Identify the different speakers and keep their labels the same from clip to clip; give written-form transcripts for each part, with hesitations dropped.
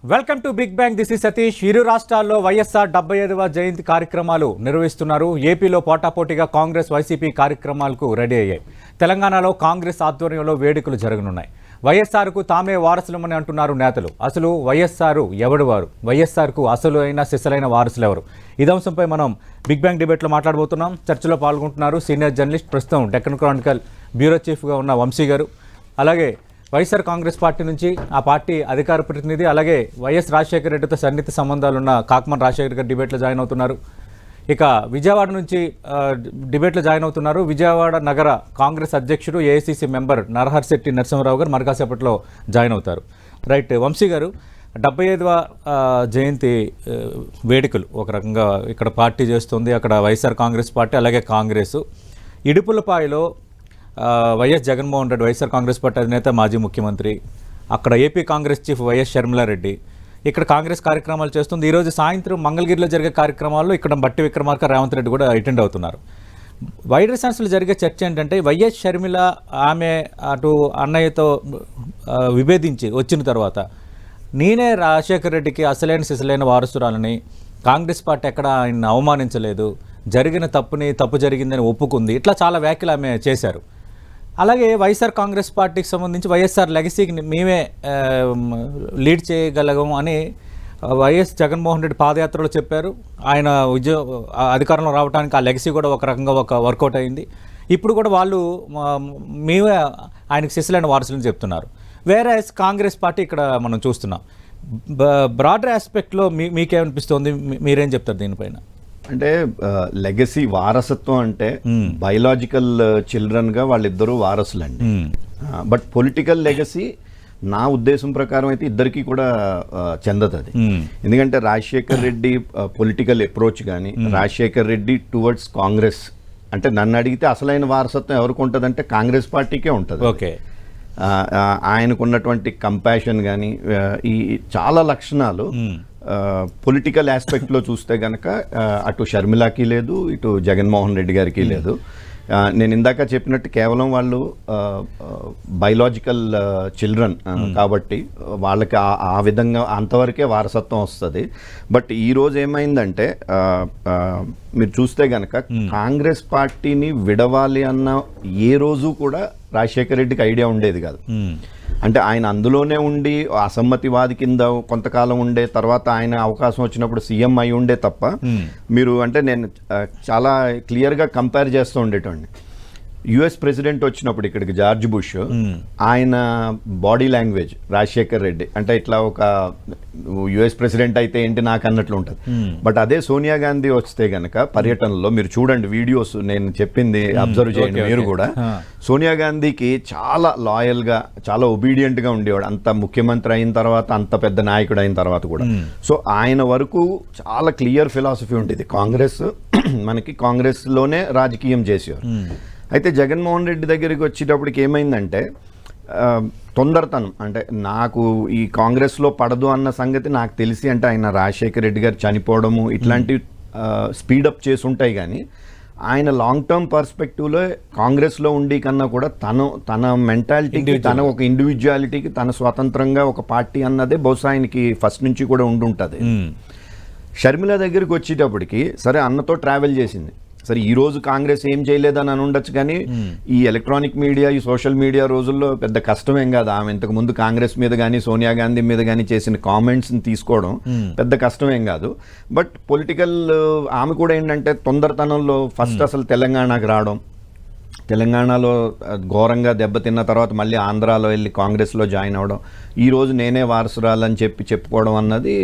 Speaker 1: Welcome to big bang. This is Satish. ఇరు రాష్ట్రాల్లో వైఎస్ఆర్ 75వ జయంతి కార్యక్రమాలు నిర్వహిస్తున్నారు. ఏపీలో పోటాపోటీగా కాంగ్రెస్ వైసీపీ కార్యక్రమాలకు రెడీ అయ్యాయి. తెలంగాణలో కాంగ్రెస్ ఆధ్వర్యంలో వేడుకలు జరగనున్నాయి. వైఎస్ఆర్కు తామే వారసులమని అంటున్నారు నేతలు. అసలు వైఎస్ఆర్ ఎవడు వారు? వైఎస్ఆర్కు అసలు అయిన సిసలైన వారసులు ఎవరు? ఇదే అంశంపై మనం బిగ్ బ్యాంగ్ డిబేట్లో మాట్లాడబోతున్నాం. చర్చలో పాల్గొంటున్నారు సీనియర్ జర్నలిస్ట్, ప్రస్తుతం డెక్కన్ క్రానికల్ బ్యూరో చీఫ్గా ఉన్న వంశీ గారు, అలాగే వైఎస్ఆర్ కాంగ్రెస్ పార్టీ నుంచి ఆ పార్టీ అధికార ప్రతినిధి, అలాగే వైఎస్ రాజశేఖర రెడ్డితో సన్నిహిత సంబంధాలున్న కాకమన్ రాజశేఖర్ గారు డిబేట్లో జాయిన్ అవుతున్నారు. ఇక విజయవాడ నుంచి డిబేట్లో జాయిన్ అవుతున్నారు విజయవాడ నగర కాంగ్రెస్ అధ్యక్షుడు, ఏఐసీసీ మెంబర్ నరహర్శెట్టి నరసింహారావు గారు మరికాసేపట్లో జాయిన్ అవుతారు. రైట్, వంశీ గారు, 75వ జయంతి వేడుకలు ఒక రకంగా ఇక్కడ పార్టీ చేస్తుంది, అక్కడ వైఎస్ఆర్ కాంగ్రెస్ పార్టీ అలాగే కాంగ్రెస్. ఇడుపులపాయలో వైఎస్ జగన్మోహన్ రెడ్డి, వైఎస్ఆర్ కాంగ్రెస్ పార్టీ అధినేత, మాజీ ముఖ్యమంత్రి, అక్కడ AP Congress chief YS Sharmila Reddy ఇక్కడ కాంగ్రెస్ కార్యక్రమాలు చేస్తుంది. ఈరోజు సాయంత్రం మంగళగిరిలో జరిగే కార్యక్రమాల్లో ఇక్కడ బట్టి విక్రమార్క, రేవంత్ రెడ్డి కూడా అటెండ్ అవుతున్నారు. వైడర్ సెన్స్లో జరిగే చర్చ ఏంటంటే, వైఎస్ షర్మిల ఆమె అటు అన్నయ్యతో విభేదించి వచ్చిన తర్వాత నేనే రాజశేఖర రెడ్డికి అసలైన సిసలైన వారసురాలని, కాంగ్రెస్ పార్టీ ఎక్కడ ఆయన అవమానించలేదు, జరిగిన తప్పు జరిగిందని ఒప్పుకుంది, ఇట్లా చాలా వ్యాఖ్యలు ఆమె చేశారు. అలాగే వైఎస్ఆర్ కాంగ్రెస్ పార్టీకి సంబంధించి వైఎస్ఆర్ లెగసీకి మేమే లీడ్ చేయగలగం అని వైఎస్ జగన్మోహన్ రెడ్డి పాదయాత్రలో చెప్పారు. ఆయన అధికారంలో రావడానికి ఆ లెగసీ కూడా ఒక రకంగా వర్కౌట్ అయింది. ఇప్పుడు కూడా వాళ్ళు మేమే ఆయనకు సిసలైన వారసులని చెప్తున్నారు. వేరే కాంగ్రెస్ పార్టీ ఇక్కడ మనం చూస్తున్నాం. బ్రాడర్ ఆస్పెక్ట్లో మీకేమనిపిస్తుంది? మీరేం చెప్తారు దీనిపైన?
Speaker 2: అంటే లెగసీ, వారసత్వం అంటే బయలాజికల్ చిల్డ్రన్గా వాళ్ళిద్దరూ వారసులండి. బట్ పొలిటికల్ లెగసీ నా ఉద్దేశం ప్రకారం అయితే ఇద్దరికి కూడా చెందదు. ఎందుకంటే రాజశేఖర్ రెడ్డి పొలిటికల్ అప్రోచ్ కానీ, రాజశేఖర్ రెడ్డి టువర్డ్స్ కాంగ్రెస్, అంటే నన్ను అడిగితే అసలైన వారసత్వం ఎవరికి ఉంటుంది అంటే కాంగ్రెస్ పార్టీకే ఉంటుంది.
Speaker 1: ఓకే,
Speaker 2: ఆయనకున్నటువంటి కంపాషన్ కానీ ఈ చాలా లక్షణాలు పొలిటికల్ ఆస్పెక్ట్లో చూస్తే కనుక అటు షర్మిలాకి లేదు, ఇటు జగన్మోహన్ రెడ్డి గారికి లేదు. నేను ఇందాక చెప్పినట్టు కేవలం వాళ్ళు బయలాజికల్ చిల్డ్రన్ కాబట్టి వాళ్ళకి ఆ విధంగా అంతవరకే వారసత్వం వస్తుంది. బట్ ఈరోజు ఏమైందంటే మీరు చూస్తే కనుక కాంగ్రెస్ పార్టీని విడవాలి అన్న ఏ రోజు కూడా రాజశేఖర రెడ్డికి ఐడియా ఉండేది కాదు. అంటే ఆయన అందులోనే ఉండి అసమ్మతివాది కింద కొంతకాలం ఉండే, తర్వాత ఆయన అవకాశం వచ్చినప్పుడు సీఎం అయి ఉండే తప్ప మీరు అంటే నేను చాలా క్లియర్గా కంపేర్ చేస్తూ ఉండేటండి. యుఎస్ ప్రెసిడెంట్ వచ్చినప్పుడు ఇక్కడికి జార్జ్ బుష్, ఆయన బాడీ లాంగ్వేజ్ రాజశేఖర్ రెడ్డి అంటే ఇట్లా ఒక యుఎస్ ప్రెసిడెంట్ అయితే ఏంటి నాకు అన్నట్లు ఉంటుంది. బట్ అదే సోనియా గాంధీ వస్తే గనక పర్యటనలో మీరు చూడండి వీడియోస్, నేను చెప్పింది అబ్జర్వ్ చేయండి మీరు కూడా. సోనియా గాంధీకి చాలా లాయల్గా, చాలా ఒబీడియంట్గా ఉండేవాడు, అంత ముఖ్యమంత్రి అయిన తర్వాత, అంత పెద్ద నాయకుడు అయిన తర్వాత కూడా. సో ఆయన వరకు చాలా క్లియర్ ఫిలాసఫీ ఉండేది. కాంగ్రెస్ మనకి కాంగ్రెస్లోనే రాజకీయం చేసేవారు. అయితే జగన్మోహన్ రెడ్డి దగ్గరికి వచ్చేటప్పటికి ఏమైందంటే తొందరతనం, అంటే నాకు ఈ కాంగ్రెస్లో పడదు అన్న సంగతి నాకు తెలిసి, అంటే ఆయన రాజశేఖర రెడ్డి గారు చనిపోవడము ఇట్లాంటివి స్పీడప్ చేసి ఉంటాయి. కానీ ఆయన లాంగ్ టర్మ్ పర్స్పెక్టివ్లో కాంగ్రెస్లో ఉండి కన్నా కూడా తన మెంటాలిటీకి, తన ఒక ఇండివిజువాలిటీకి, తన స్వతంత్రంగా ఒక పార్టీ అన్నదే బహుశా ఆయనకి ఫస్ట్ నుంచి కూడా ఉండుంటుంది. షర్మిల దగ్గరికి వచ్చేటప్పటికి సరే అన్నతో ట్రావెల్ చేసింది, సరే ఈ రోజు కాంగ్రెస్ ఏం చేయలేదని అని ఉండొచ్చు, కానీ ఈ ఎలక్ట్రానిక్ మీడియా, ఈ సోషల్ మీడియా రోజుల్లో పెద్ద కష్టమేం కాదు. ఆమె ఇంతకు ముందు కాంగ్రెస్ మీద కానీ సోనియా గాంధీ మీద కానీ చేసిన కామెంట్స్ని తీసుకోవడం పెద్ద కష్టమేం కాదు. బట్ పొలిటికల్ ఆమె కూడా ఏంటంటే తొందరతనంలో ఫస్ట్ అసలు తెలంగాణకు రావడం, తెలంగాణలో ఘోరంగా దెబ్బతిన్న తర్వాత మళ్ళీ ఆంధ్రాలో వెళ్ళి కాంగ్రెస్లో జాయిన్ అవ్వడం, ఈరోజు నేనే వారసురాలని చెప్పుకోవడం అన్నది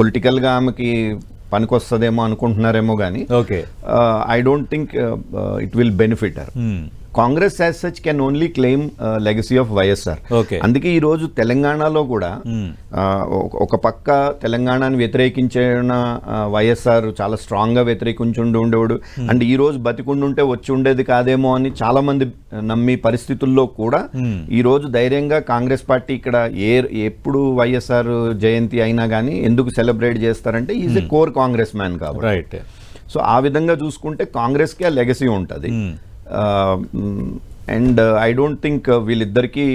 Speaker 2: పొలిటికల్గా ఆమెకి పనికొస్తుందేమో అనుకుంటున్నారేమో కానీ I don't think it will benefit her. Congress as such can only claim legacy of YSR. అందుకే ఈ రోజు తెలంగాణలో కూడా ఒక పక్క తెలంగాణని వ్యతిరేకించిన వైఎస్ఆర్ చాలా స్ట్రాంగ్ గా వ్యతిరేకించుండి ఉండేవాడు. అండ్ ఈ రోజు బతికుండుంటే వచ్చి ఉండేది కాదేమో అని చాలా మంది నమ్మి పరిస్థితుల్లో కూడా ఈ రోజు ధైర్యంగా కాంగ్రెస్ పార్టీ ఇక్కడ ఎప్పుడు వైఎస్ఆర్ జయంతి అయినా కానీ ఎందుకు సెలబ్రేట్ చేస్తారంటే is a core Congress man కాబట్టి. సో ఆ విధంగా చూసుకుంటే కాంగ్రెస్కి ఆ లెగసీ ఉంటుంది. అండ్ ఐ డోంట్ థింక్ వీళ్ళిద్దరికీ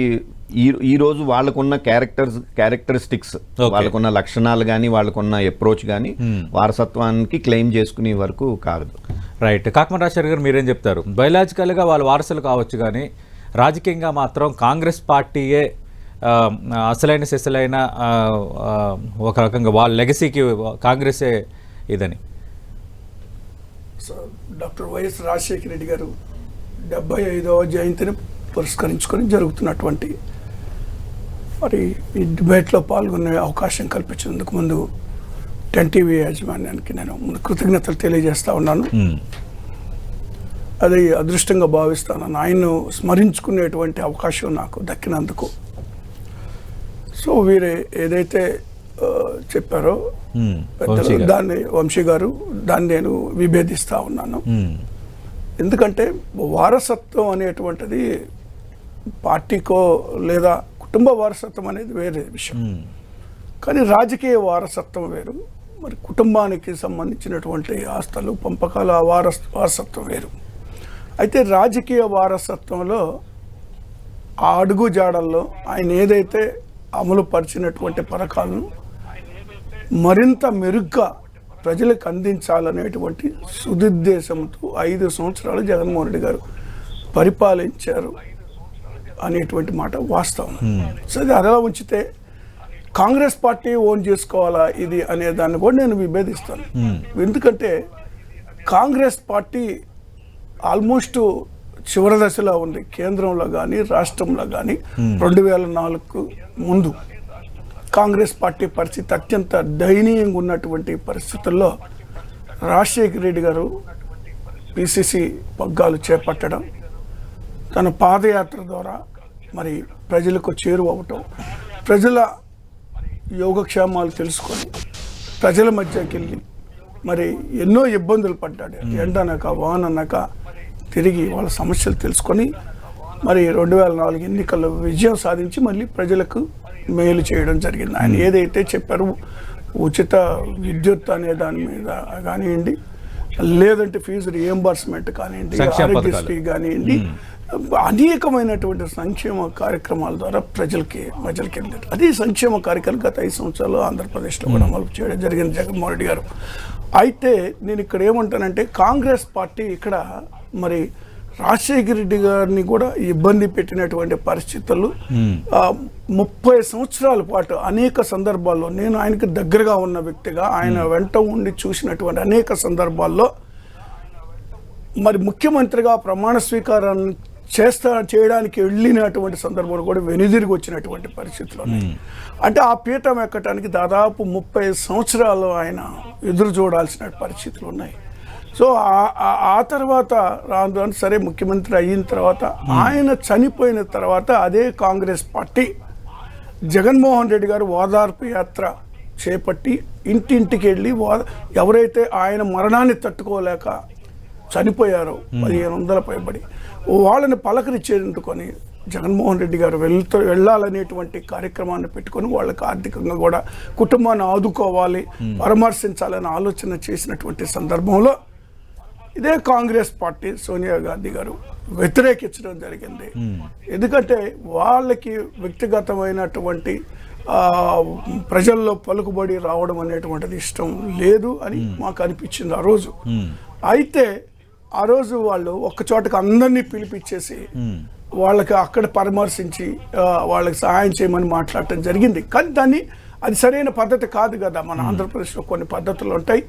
Speaker 2: ఈ రోజు వాళ్ళకున్న క్యారెక్టరిస్టిక్స్, వాళ్ళకున్న లక్షణాలు కానీ వాళ్ళకున్న అప్రోచ్ కానీ వారసత్వానికి క్లెయిమ్ చేసుకునే వరకు కాదు.
Speaker 1: రైట్. కాకమరాజు రాజశేఖర్ గారు మీరేం చెప్తారు? బయలాజికల్గా వాళ్ళు వారసులు కావచ్చు, కానీ రాజకీయంగా మాత్రం కాంగ్రెస్ పార్టీయే అసలైన సిసలైన ఒక రకంగా వాళ్ళ లెగసీకి కాంగ్రెసే ఇదని.
Speaker 3: డాక్టర్ వైఎస్ రాజశేఖర రెడ్డి గారు 75వ జయంతిని పురస్కరించుకొని జరుగుతున్నటువంటి మరి ఈ డిబేట్లో పాల్గొనే అవకాశం కల్పించినందుకు ముందు 10 టీవీ యాజమాన్యానికి నేను ముందు కృతజ్ఞతలు తెలియజేస్తా ఉన్నాను. అది అదృష్టంగా భావిస్తాను, ఆయన్ను స్మరించుకునేటువంటి అవకాశం నాకు దక్కినందుకు. సో వీరే ఏదైతే చెప్పారో దాన్ని వంశీ గారు, దాన్ని నేను విభేదిస్తూ ఉన్నాను. ఎందుకంటే వారసత్వం అనేటువంటిది పార్టీకో లేదా కుటుంబ వారసత్వం అనేది వేరే విషయం, కానీ రాజకీయ వారసత్వం వేరు. మరి కుటుంబానికి సంబంధించినటువంటి ఆస్తులు పంపకాల వారసత్వం వేరు. అయితే రాజకీయ వారసత్వంలో ఆ అడుగు జాడల్లో ఆయన ఏదైతే అమలు పరిచినటువంటి పథకాలను మరింత మెరుగ్గా ప్రజలకు అందించాలనేటువంటి సుదుద్దేశంతో 5 సంవత్సరాలు జగన్మోహన్ రెడ్డి గారు పరిపాలించారు అనేటువంటి మాట వాస్తవం. సో అది అలా ఉంచితే కాంగ్రెస్ పార్టీ ఓన్ చేసుకోవాలా ఇది అనే దాన్ని కూడా నేను విభేదిస్తాను. ఎందుకంటే కాంగ్రెస్ పార్టీ ఆల్మోస్ట్ చివరి దశలో ఉంది, కేంద్రంలో కానీ రాష్ట్రంలో కానీ. 2004కు ముందు కాంగ్రెస్ పార్టీ పరిస్థితి అత్యంత దయనీయంగా ఉన్నటువంటి పరిస్థితుల్లో రాజశేఖర రెడ్డి గారు పిసిసి పగ్గాలు చేపట్టడం, తన పాదయాత్ర ద్వారా మరి ప్రజలకు చేరువవటం, ప్రజల యోగక్షేమాలు తెలుసుకొని ప్రజల మధ్యకి వెళ్ళి మరి ఎన్నో ఇబ్బందులు పడ్డాడు. ఎండనక వాననక తిరిగి వాళ్ళ సమస్యలు తెలుసుకొని మరి 2004 ఎన్నికల్లో విజయం సాధించి మళ్ళీ ప్రజలకు మేలు చేయడం జరిగింది. ఆయన ఏదైతే చెప్పారో ఉచిత విద్యుత్ అనే దాని మీద కానివ్వండి, లేదంటే ఫీజు రియంబర్స్మెంట్ కానివ్వండి, ఆరోగ్యశ్రీ కానివ్వండి, అనేకమైనటువంటి సంక్షేమ కార్యక్రమాల ద్వారా ప్రజలకి మధ్యలోకి వెళ్ళారు. అది సంక్షేమ కార్యక్రమం గత 5 సంవత్సరాలు ఆంధ్రప్రదేశ్లో కూడా అమలు చేయడం జరిగింది జగన్మోహన్ రెడ్డి గారు. అయితే నేను ఇక్కడ ఏమంటానంటే కాంగ్రెస్ పార్టీ ఇక్కడ మరి రాజశేఖర రెడ్డి గారిని కూడా ఇబ్బంది పెట్టినటువంటి పరిస్థితులు 30 సంవత్సరాల పాటు అనేక సందర్భాల్లో, నేను ఆయనకు దగ్గరగా ఉన్న వ్యక్తిగా ఆయన వెంట ఉండి చూసినటువంటి అనేక సందర్భాల్లో మరి ముఖ్యమంత్రిగా ప్రమాణ స్వీకారాన్ని చేయడానికి వెళ్ళినటువంటి సందర్భంలో కూడా వెనుదిరిగి వచ్చినటువంటి పరిస్థితులు ఉన్నాయి. అంటే ఆ పీఠం ఎక్కడానికి దాదాపు 30 సంవత్సరాలు ఆయన ఎదురు చూడాల్సిన పరిస్థితులు ఉన్నాయి. సో ఆ తర్వాత రాను సరే ముఖ్యమంత్రి అయిన తర్వాత, ఆయన చనిపోయిన తర్వాత అదే కాంగ్రెస్ పార్టీ జగన్మోహన్ రెడ్డి గారు ఓదార్పు యాత్ర చేపట్టి ఇంటింటికి వెళ్ళి ఎవరైతే ఆయన మరణాన్ని తట్టుకోలేక చనిపోయారో 1500 పైబడి వాళ్ళని పలకరించేందుకొని జగన్మోహన్ రెడ్డి గారు వెళ్ళాలనేటువంటి కార్యక్రమాన్ని పెట్టుకొని వాళ్ళకి ఆర్థికంగా కూడా కుటుంబాన్ని ఆదుకోవాలి, పరామర్శించాలని ఆలోచన చేసినటువంటి సందర్భంలో ఇదే కాంగ్రెస్ పార్టీ సోనియా గాంధీ గారు వ్యతిరేకించడం జరిగింది. ఎందుకంటే వాళ్ళకి వ్యక్తిగతమైనటువంటి ప్రజల్లో పలుకుబడి రావడం అనేటువంటిది ఇష్టం లేదు అని మాకు అనిపించింది ఆ రోజు. అయితే ఆ రోజు వాళ్ళు ఒక్క చోటకి అందరినీ పిలిపించేసి వాళ్ళకి అక్కడ పరామర్శించి వాళ్ళకి సహాయం చేయమని మాట్లాడటం జరిగింది. కానీ అది సరైన పద్ధతి కాదు కదా. మన ఆంధ్రప్రదేశ్లో కొన్ని పద్ధతులు ఉంటాయి,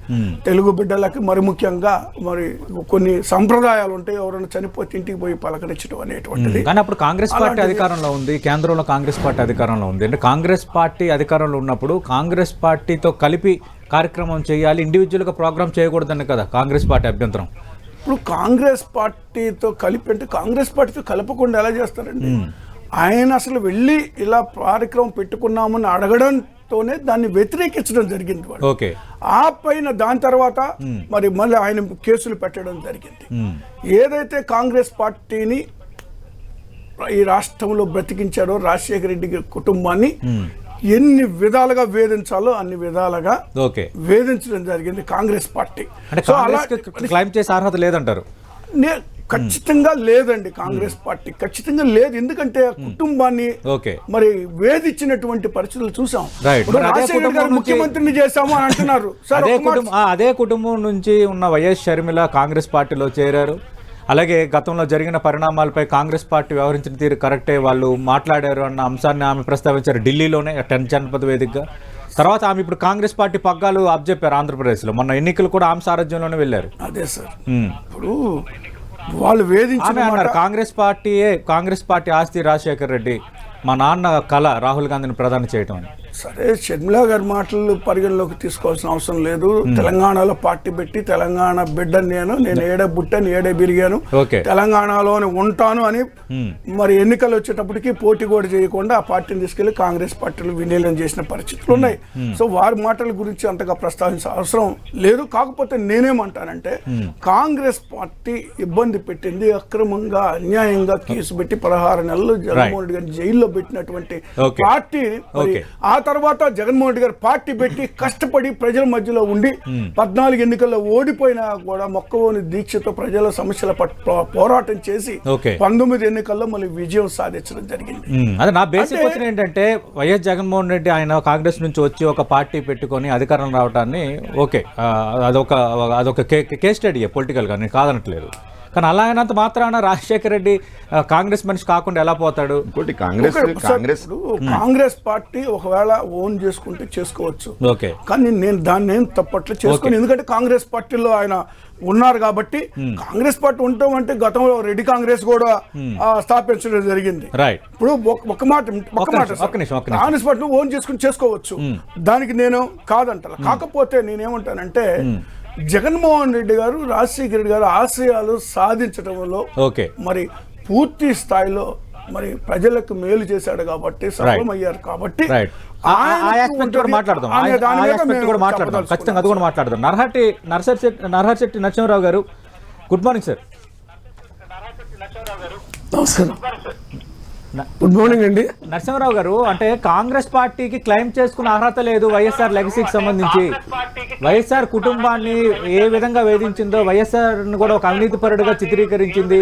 Speaker 3: తెలుగు బిడ్డలకి మరి ముఖ్యంగా మరి కొన్ని సంప్రదాయాలు ఉంటాయి. ఎవరైనా చనిపోతే ఇంటికి పోయి పలకరించడం అనేటువంటిది.
Speaker 1: కానీ అప్పుడు కాంగ్రెస్ పార్టీ అధికారంలో ఉంది, కేంద్రంలో కాంగ్రెస్ పార్టీ అధికారంలో ఉంది. అంటే కాంగ్రెస్ పార్టీ అధికారంలో ఉన్నప్పుడు కాంగ్రెస్ పార్టీతో కలిపి కార్యక్రమం చేయాలి, ఇండివిజువల్గా ప్రోగ్రామ్ చేయకూడదని కదా కాంగ్రెస్ పార్టీ అభ్యంతరం.
Speaker 3: ఇప్పుడు కాంగ్రెస్ పార్టీతో కలిపి అంటే కాంగ్రెస్ పార్టీతో కలపకుండా ఎలా చేస్తారండి? ఆయన అసలు వెళ్ళి ఇలా కార్యక్రమం పెట్టుకున్నామని అడగడంతోనే దాన్ని వ్యతిరేకించడం జరిగింది వాళ్ళు.
Speaker 1: ఓకే.
Speaker 3: ఆ పైన దాని తర్వాత మరి మళ్ళీ ఆయన కేసులు పెట్టడం జరిగింది. ఏదైతే కాంగ్రెస్ పార్టీని ఈ రాష్ట్రంలో బ్రతికించారో రాజశేఖర రెడ్డి కుటుంబాన్ని ఎన్ని విధాలుగా వేధించాలో అన్ని విధాలుగా వేధించడం జరిగింది కాంగ్రెస్ పార్టీ.
Speaker 1: క్లైమ్ చేసే అర్హత లేదంటారు?
Speaker 3: ఖచ్చితంగా లేదండి. కాంగ్రెస్ పార్టీ ఖచ్చితంగా లేదు. ఎందుకంటే ఆ కుటుంబాన్ని
Speaker 1: ఓకే
Speaker 3: మరి వేధించినటువంటి పరిస్థితులు చూసాం.
Speaker 1: Right.
Speaker 3: ఇప్పుడు
Speaker 1: మరి అదే
Speaker 3: రాజశేఖర్
Speaker 1: కుటుంబం
Speaker 3: గారు
Speaker 1: నుంచి-
Speaker 3: ముఖ్యమంత్రిని చేశాము అని అంటున్నారు. సార్
Speaker 1: అదే కుటుంబం నుంచి ఉన్న వైఎస్ షర్మిల కాంగ్రెస్ పార్టీలో చేరారు. అలాగే గతంలో జరిగిన పరిణామాలపై కాంగ్రెస్ పార్టీ వ్యవహరించిన తీరు కరెక్టే, వాళ్ళు మాట్లాడారు అన్న అంశాన్ని ఆమె ప్రస్తావించారు ఢిల్లీలోనే 10 జనపద వేదికగా. తర్వాత ఆమె ఇప్పుడు కాంగ్రెస్ పార్టీ పగ్గాలు అప్పచెప్పారు ఆంధ్రప్రదేశ్లో. మొన్న ఎన్నికలు కూడా ఆమె సారథ్యంలోనే వెళ్ళారు.
Speaker 3: అదే సార్, ఇప్పుడు వాళ్ళు వేధించిన
Speaker 1: ఆమె అన్నారు కాంగ్రెస్ పార్టీ ఆస్తి రాజశేఖర్ రెడ్డి, మా నాన్న కళ రాహుల్ గాంధీని ప్రధాని చేయటం అని.
Speaker 3: సరే, షర్మిలా గారి మాటలు పరిగణలోకి తీసుకోవాల్సిన అవసరం లేదు. తెలంగాణలో పార్టీ పెట్టి తెలంగాణ బిడ్డని నేను ఏడే బుట్టని ఏడే బిరిగాను, తెలంగాణలోనే ఉంటాను అని మరి ఎన్నికలు వచ్చేటప్పటికి పోటీ కూడా చేయకుండా ఆ పార్టీని తీసుకెళ్లి కాంగ్రెస్ పార్టీలు విలీనం చేసిన పరిస్థితులు ఉన్నాయి. సో వారి మాటల గురించి అంతగా ప్రస్తావించాల్సిన అవసరం లేదు. కాకపోతే నేనేమంటానంటే కాంగ్రెస్ పార్టీ ఇబ్బంది పెట్టింది, అక్రమంగా అన్యాయంగా కేసు పెట్టి 16 నెలలు జగన్మోహన్ రెడ్డి గారిని జైల్లో పెట్టినటువంటి పార్టీ. ఆ తర్వాత జగన్మోహన్ రెడ్డి గారు పార్టీ పెట్టి కష్టపడి ప్రజల మధ్యలో ఉండి 14 ఎన్నికల్లో ఓడిపోయినా కూడా మొక్కవోని దీక్షతో ప్రజల సమస్యల పట్ల పోరాటం చేసి 19 ఎన్నికల్లో మళ్ళీ విజయం సాధించడం జరిగింది.
Speaker 1: అదే నా బేసిక్ క్వశ్చన్ ఏంటంటే, వైఎస్ జగన్మోహన్ రెడ్డి ఆయన కాంగ్రెస్ నుంచి వచ్చి ఒక పార్టీ పెట్టుకొని అధికారం రావడాన్ని ఓకే, అదొక కేస్ స్టడీ పొలిటికల్ గా, నేను కాదనట్లేదు. కానీ అలా అయినంత మాత్రాన రాజశేఖర రెడ్డి కాంగ్రెస్ మనిషి కాకుండా ఎలా పోతాడు?
Speaker 3: కాంగ్రెస్ పార్టీ ఒకవేళ ఓన్ చేసుకుంటే చేసుకోవచ్చు,
Speaker 1: ఓకే,
Speaker 3: కానీ నేను దాన్ని ఏం తప్పట్లు చేసుకోను. ఎందుకంటే కాంగ్రెస్ పార్టీలో ఆయన ఉన్నారు కాబట్టి. కాంగ్రెస్ పార్టీ ఉంటాం అంటే గతంలో రెడ్డి కాంగ్రెస్ కూడా స్థాపించడం జరిగింది. ఇప్పుడు ఒక మాట కాంగ్రెస్ పార్టీ ఓన్ చేసుకుని చేసుకోవచ్చు, దానికి నేను కాదంట. కాకపోతే నేనేమంటానంటే జగన్మోహన్ రెడ్డి గారు రాజశేఖర రెడ్డి గారు ఆశయాలు సాధించడంలో మరి పూర్తి స్థాయిలో మరి ప్రజలకు మేలు చేశాడు కాబట్టి, సఫలమయ్యారు కాబట్టి
Speaker 1: మాట్లాడదాం. నరహర్శెట్టి నరసింహరావు గారు, గుడ్ మార్నింగ్ సార్.
Speaker 3: నమస్కారం, గుడ్ మార్నింగ్ అండి.
Speaker 1: నరసింహరావు గారు, అంటే కాంగ్రెస్ పార్టీకి క్లెయిమ్ చేసుకున్న అర్హత లేదు వైఎస్ఆర్ లెగసీకి సంబంధించి. వైఎస్ఆర్ కుటుంబాన్ని ఏ విధంగా వేధించిందో, వైఎస్ఆర్ కూడా ఒక అవినీతి పరుడుగా చిత్రీకరించింది,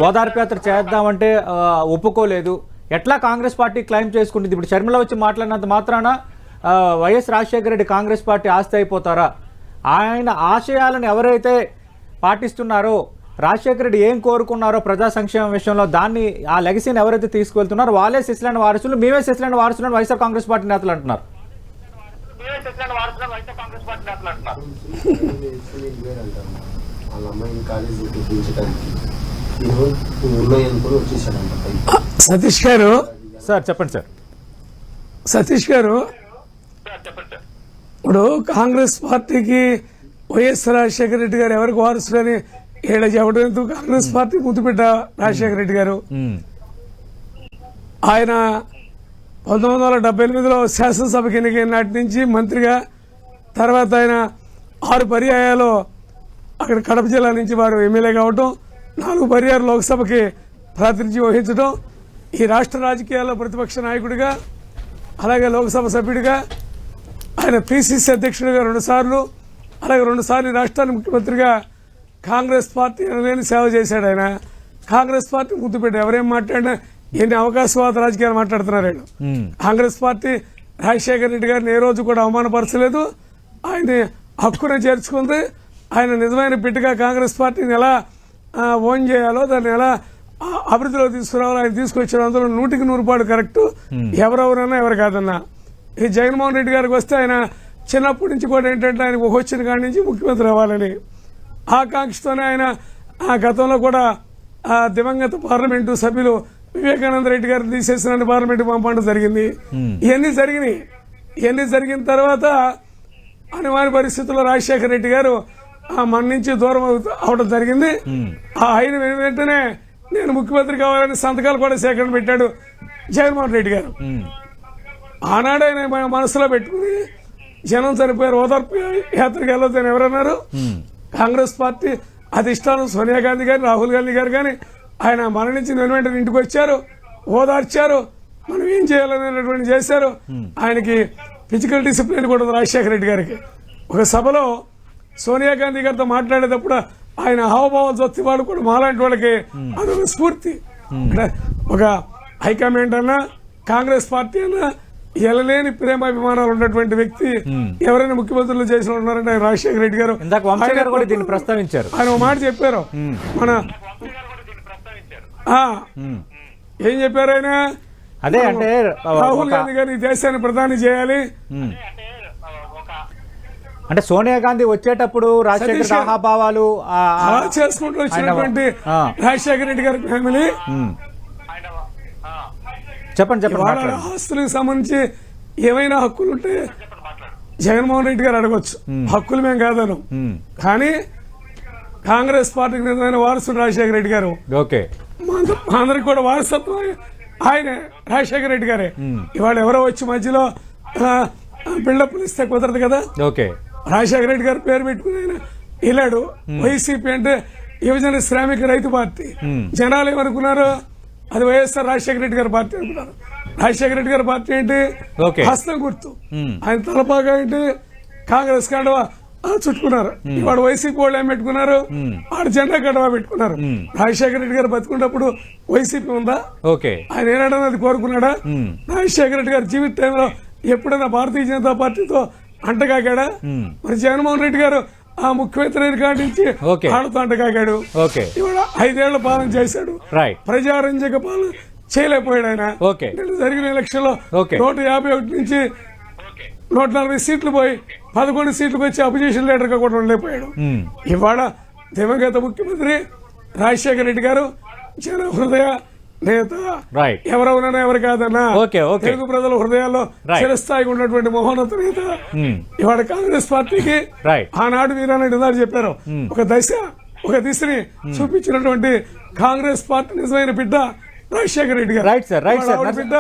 Speaker 1: ఓదార్పు యాత్ర చేద్దామంటే ఒప్పుకోలేదు. ఎట్లా కాంగ్రెస్ పార్టీ క్లెయిమ్ చేసుకుంటుంది? ఇప్పుడు షర్మిల వచ్చి మాట్లాడినంత మాత్రాన వైఎస్ రాజశేఖర రెడ్డి కాంగ్రెస్ పార్టీ ఆస్తి అయిపోతారా? ఆయన ఆశయాలను ఎవరైతే పాటిస్తున్నారో, రాజశేఖర రెడ్డి ఏం కోరుకున్నారో ప్రజా సంక్షేమ విషయంలో, దాన్ని ఆ లెగసీని ఎవరైతే తీసుకువెళ్తున్నారో వాళ్ళే శిశులైన వారసులు, మేమే శిశులైన వారసులను వైఎస్ఆర్ కాంగ్రెస్ పార్టీ నేతలు అంటున్నారు.
Speaker 3: సతీష్ గారు,
Speaker 1: సార్ చెప్పండి సార్.
Speaker 3: సతీష్ గారు, ఇప్పుడు కాంగ్రెస్ పార్టీకి వైఎస్ రాజశేఖర రెడ్డి గారు ఎవరికి వారసులని ఏడ చెప్పడం ఎందుకు? కాంగ్రెస్ పార్టీ ముద్దుబిడ్డ రాజశేఖర రెడ్డి గారు. ఆయన 1978లో శాసనసభకి ఎన్నికైన నాటి నుంచి మంత్రిగా, తర్వాత ఆయన 6 పర్యాయాలు అక్కడ కడప జిల్లా నుంచి వారు ఎమ్మెల్యే కావటం, 4 పర్యాయాలు లోక్సభకి ప్రాతినిధ్యం వహించడం, ఈ రాష్ట్ర రాజకీయాల్లో ప్రతిపక్ష నాయకుడిగా, అలాగే లోక్సభ సభ్యుడిగా, ఆయన పిసిసి అధ్యక్షుడిగా 2 సార్లు, అలాగే 2 సార్లు రాష్ట్రానికి ముఖ్యమంత్రిగా కాంగ్రెస్ పార్టీ అనలేని సేవ చేశాడు. ఆయన కాంగ్రెస్ పార్టీ ముద్దు పెట్టి ఎవరేం మాట్లాడినా ఎన్ని అవకాశవాద రాజకీయాలు మాట్లాడుతున్నారు వీళ్ళు. కాంగ్రెస్ పార్టీ రాజశేఖర రెడ్డి గారిని ఏ రోజు కూడా అవమానపరచలేదు, ఆయన్ని హక్కున చేర్చుకుంది. ఆయన నిజమైన బిడ్డగా కాంగ్రెస్ పార్టీని ఎలా ఓన్ చేయాలో, దాన్ని ఎలా అభివృద్ధిలో తీసుకురావాలో ఆయన తీసుకొచ్చారు. అందులో 100కి 100 కరెక్ట్. ఎవరెవరన్నా ఎవరు కాదన్నా. ఈ జగన్మోహన్ రెడ్డి గారికి వస్తే ఆయన చిన్నప్పటి నుంచి కూడా ఏంటంటే ఆయనకు వచ్చిన కాడి నుంచి ముఖ్యమంత్రి అవ్వాలని ఆకాంక్షతోనే ఆయన గతంలో కూడా దివంగత పార్లమెంటు సభ్యులు వివేకానంద రెడ్డి గారిని తీసేసిన పార్లమెంటు పంపడం జరిగింది. ఇవన్నీ జరిగిన తర్వాత అనివార్య పరిస్థితుల్లో రాజశేఖర రెడ్డి గారు మన నుంచి దూరం అవడం జరిగింది. ఆయన వెంటనే నేను ముఖ్యమంత్రి కావాలని సంతకాలు కూడా సేకరణ పెట్టాడు జగన్మోహన్ రెడ్డి గారు. ఆనాడు ఆయన మనసులో పెట్టుకుని జనం చనిపోయారు, ఓదార్పు యాత్రకి వెళ్ళొద్దని ఎవరన్నారు? కాంగ్రెస్ పార్టీ అధిష్టానం సోనియా గాంధీ గారు, రాహుల్ గాంధీ గారు కానీ ఆయన మరణించి వెంటనే ఇంటికి వచ్చారు, ఓదార్చారు, మనం ఏం చేయాలనేటువంటి చేశారు. ఆయనకి ఫిజికల్ డిసిప్లిన్ కూడా రాజశేఖర రెడ్డి గారికి. ఒక సభలో సోనియా గాంధీ గారితో మాట్లాడేటప్పుడు
Speaker 4: ఆయన హావభావాలు చూస్తే వాడు కూడా మాలాంటి వాళ్ళకి అదొక స్ఫూర్తి. అంటే ఒక హైకమాండ్ అన్నా కాంగ్రెస్ పార్టీ అన్నా ఎలలేని ప్రేమాభిమానాలు ఉన్నటువంటి వ్యక్తి ఎవరైనా ముఖ్యమంత్రులు చేసిన ఉన్నారంటే ఆయన రాజశేఖర రెడ్డి గారు.
Speaker 1: ఇందాక వంశీ గారు కూడా దీన్ని ప్రస్తావించారు.
Speaker 4: ఆయన ఒక మాట చెప్పారు, మన ఏం చెప్పారు ఆయన,
Speaker 1: అదే అంటే
Speaker 4: రాహుల్ గాంధీ గారిని ఈ దేశాన్ని ప్రధాని చేయాలి
Speaker 1: అంటే సోనియా గాంధీ వచ్చేటప్పుడు రాజశేఖర్ హావభావాలు
Speaker 4: అలా చేసుకుంటూ వచ్చినటువంటి రాజశేఖర రెడ్డి గారి ఫ్యామిలీ
Speaker 1: చెప్పండి
Speaker 4: వాళ్ళ ఆస్తులకు సంబంధించి ఏమైనా హక్కులు ఉంటే జగన్మోహన్ రెడ్డి గారు అడగొచ్చు, హక్కులు మేము కాదను. కానీ కాంగ్రెస్ పార్టీకి నిజమైన వారసుడు రాజశేఖర రెడ్డి గారు.
Speaker 1: ఓకే,
Speaker 4: మా అందరికి కూడా వారసత్వం ఆయనే రాజశేఖర రెడ్డి గారే. ఇవాళ ఎవరో వచ్చి మధ్యలో బిల్డప్లు ఇస్తే కుదరదు కదా.
Speaker 1: ఓకే,
Speaker 4: రాజశేఖర రెడ్డి గారు పేరు పెట్టుకుని ఆయన వెళ్ళాడు. వైసీపీ అంటే యువజన శ్రామిక రైతు పార్టీ. జనాలు ఏమనుకున్నారు, అది వైఎస్ఆర్ రాజశేఖర రెడ్డి గారి పార్టీ అనుకున్నారు. రాజశేఖర రెడ్డి గారి పార్టీ ఏంటి, హస్తం గుర్తు. ఆయన తలపాగా ఏంటి, కాంగ్రెస్ కండవా చుట్టుకున్నారు. ఇవాళ వైసీపీ వాళ్ళు ఏం పెట్టుకున్నారు, ఆడ జెండా కండవా పెట్టుకున్నారు. రాజశేఖర రెడ్డి గారు బతుకున్నప్పుడు వైసీపీ ఉందా? ఆయన ఏనాడన్నా అది కోరుకున్నాడా? రాజశేఖర రెడ్డి గారి జీవిత టైంలో ఎప్పుడైనా భారతీయ జనతా పార్టీతో అంటగాగాడా? మరి జగన్మోహన్ రెడ్డి గారు ఆ ముఖ్యమంత్రిని కాటించి ఆడుతూ అంటగాగాడు. ఇవాళ 5 ఏళ్ల పాలన చేశాడు, ప్రజారంజక పాలన చేయలేకపోయాడు ఆయన. జరిగిన ఎలక్షన్ లో 151 నుంచి 140 సీట్లు పోయి 11 సీట్లకు వచ్చి అపోజిషన్ లీడర్ గా కూడా ఉండలేకపోయాడు. ఇవాళ దివంగత ముఖ్యమంత్రి రాజశేఖర రెడ్డి గారు జన హృదయ నేత. ఎవరవునా ఎవరు కాదన్నా తెలుగు ప్రజల హృదయాల్లో చిరస్థాయిగా ఉన్నటువంటి మహోన్నత నేత. ఇవాళ కాంగ్రెస్ పార్టీకి ఆనాడు వీరారెడ్డి గారు చెప్పారు, ఒక దిశని చూపించినటువంటి కాంగ్రెస్ పార్టీ నిజమైన బిడ్డ రాజశేఖర రెడ్డి గారు. బిడ్డ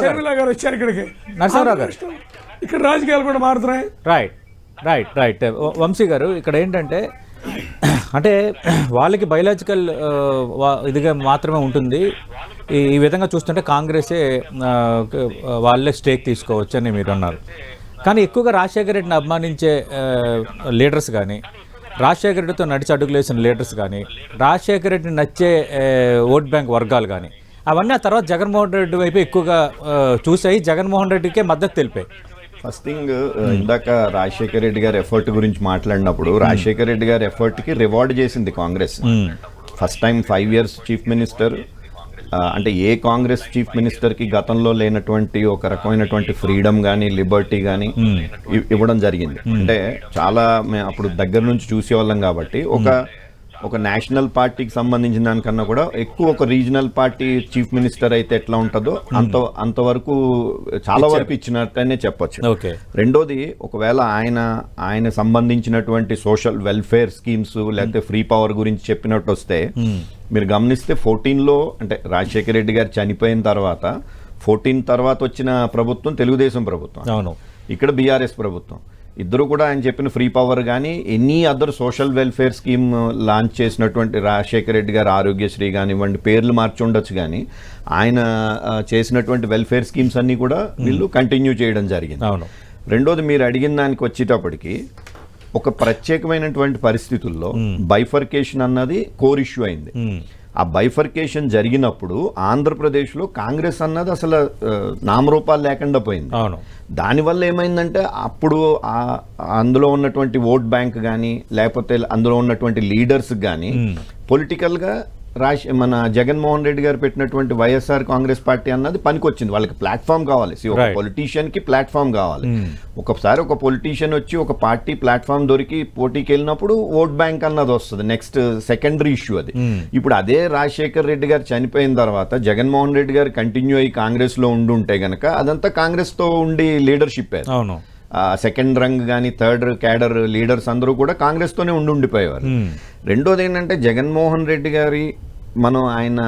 Speaker 4: షర్మిల గారు వచ్చారు ఇక్కడికి. ఇక్కడ రాజకీయాలు కూడా మారుతున్నాయి.
Speaker 1: రైట్ వంశీ గారు, ఇక్కడ ఏంటంటే అంటే వాళ్ళకి బయలాజికల్ ఇదిగా మాత్రమే ఉంటుంది. ఈ విధంగా చూస్తుంటే కాంగ్రెసే వాళ్ళే స్టేక్ తీసుకోవచ్చు అని మీరు అన్నారు. కానీ ఎక్కువగా రాజశేఖర రెడ్డిని అభిమానించే లీడర్స్ కానీ, రాజశేఖర రెడ్డితో నడిచి అడుగులేసిన లీడర్స్ కానీ, రాజశేఖర రెడ్డిని నచ్చే ఓట్ బ్యాంక్ వర్గాలు కానీ, అవన్నీ ఆ తర్వాత జగన్మోహన్ రెడ్డి వైపు ఎక్కువగా చూసాయి, జగన్మోహన్ రెడ్డికే మద్దతు తెలిపాయి.
Speaker 2: ఫస్ట్ థింగ్, ఇందాక రాజశేఖర రెడ్డి గారి ఎఫర్ట్ గురించి మాట్లాడినప్పుడు రాజశేఖర రెడ్డి గారి ఎఫర్ట్ కి రివార్డ్ చేసింది Congress. First time 5 years chief minister. అంటే ఏ కాంగ్రెస్ చీఫ్ మినిస్టర్ కి గతంలో లేనటువంటి ఒక రకమైనటువంటి ఫ్రీడమ్ కానీ లిబర్టీ కానీ ఇవ్వడం జరిగింది. అంటే చాలా అప్పుడు దగ్గర నుంచి చూసేవాళ్ళం కాబట్టి ఒక నేషనల్ పార్టీకి సంబంధించిన దానికన్నా కూడా ఎక్కువ ఒక రీజనల్ పార్టీ చీఫ్ మినిస్టర్ అయితే ఎట్లా ఉంటుందో అంతవరకు చాలా వరకు ఇచ్చినట్టనే చెప్పొచ్చు. రెండోది, ఒకవేళ ఆయన సంబంధించినటువంటి సోషల్ వెల్ఫేర్ స్కీమ్స్ లేకపోతే ఫ్రీ పవర్ గురించి చెప్పినట్టు వస్తే మీరు గమనిస్తే 14లో అంటే రాజశేఖర రెడ్డి గారు చనిపోయిన తర్వాత 14 తర్వాత వచ్చిన ప్రభుత్వం తెలుగుదేశం ప్రభుత్వం, ఇక్కడ బీఆర్ఎస్ ప్రభుత్వం. ఇద్దరు కూడా ఆయన చెప్పిన ఫ్రీ పవర్ కానీ any other social welfare scheme launch చేసినటువంటి రాజశేఖర రెడ్డి గారు ఆరోగ్యశ్రీ కానివ్వండి, పేర్లు మార్చి ఉండొచ్చు, కానీ ఆయన చేసినటువంటి వెల్ఫేర్ స్కీమ్స్ అన్నీ కూడా వీళ్ళు కంటిన్యూ చేయడం జరిగింది. రెండోది, మీరు అడిగిన దానికి వచ్చేటప్పటికి ఒక ప్రత్యేకమైనటువంటి పరిస్థితుల్లో బైఫర్కేషన్ అన్నది కోర్ ఇష్యూ అయింది. ఆ బైఫర్కేషన్ జరిగినప్పుడు ఆంధ్రప్రదేశ్లో కాంగ్రెస్ అన్నది అసలు నామరూపాలు లేకుండా పోయింది. దానివల్ల ఏమైందంటే అప్పుడు అందులో ఉన్నటువంటి ఓట్ బ్యాంక్ కానీ లేకపోతే అందులో ఉన్నటువంటి లీడర్స్ కానీ పొలిటికల్గా మన జగన్మోహన్ రెడ్డి గారు పెట్టినటువంటి వైఎస్ఆర్ కాంగ్రెస్ పార్టీ అన్నది పనికొచ్చింది. వాళ్ళకి ప్లాట్ఫామ్ కావాలి. ఒక పొలిటీషియన్ కి ప్లాట్ఫామ్ కావాలి. ఒకసారి ఒక పొలిటీషియన్ వచ్చి ఒక పార్టీ ప్లాట్ఫామ్ దొరికి పోటీకి వెళ్ళినప్పుడు ఓట్ బ్యాంక్ అన్నది వస్తుంది, నెక్స్ట్ సెకండరీ ఇష్యూ అది. ఇప్పుడు అదే రాజశేఖర్ రెడ్డి గారు చనిపోయిన తర్వాత జగన్మోహన్ రెడ్డి గారు కంటిన్యూ అయ్యి కాంగ్రెస్ లో ఉండుంటే గనక అదంతా కాంగ్రెస్ తో ఉండి లీడర్షిప్. సెకండ్ రంగ్ కానీ థర్డ్ క్యాడర్ లీడర్స్ అందరూ కూడా కాంగ్రెస్ తోనే ఉండిపోయేవారు. రెండోది ఏంటంటే జగన్మోహన్ రెడ్డి గారి ఆయన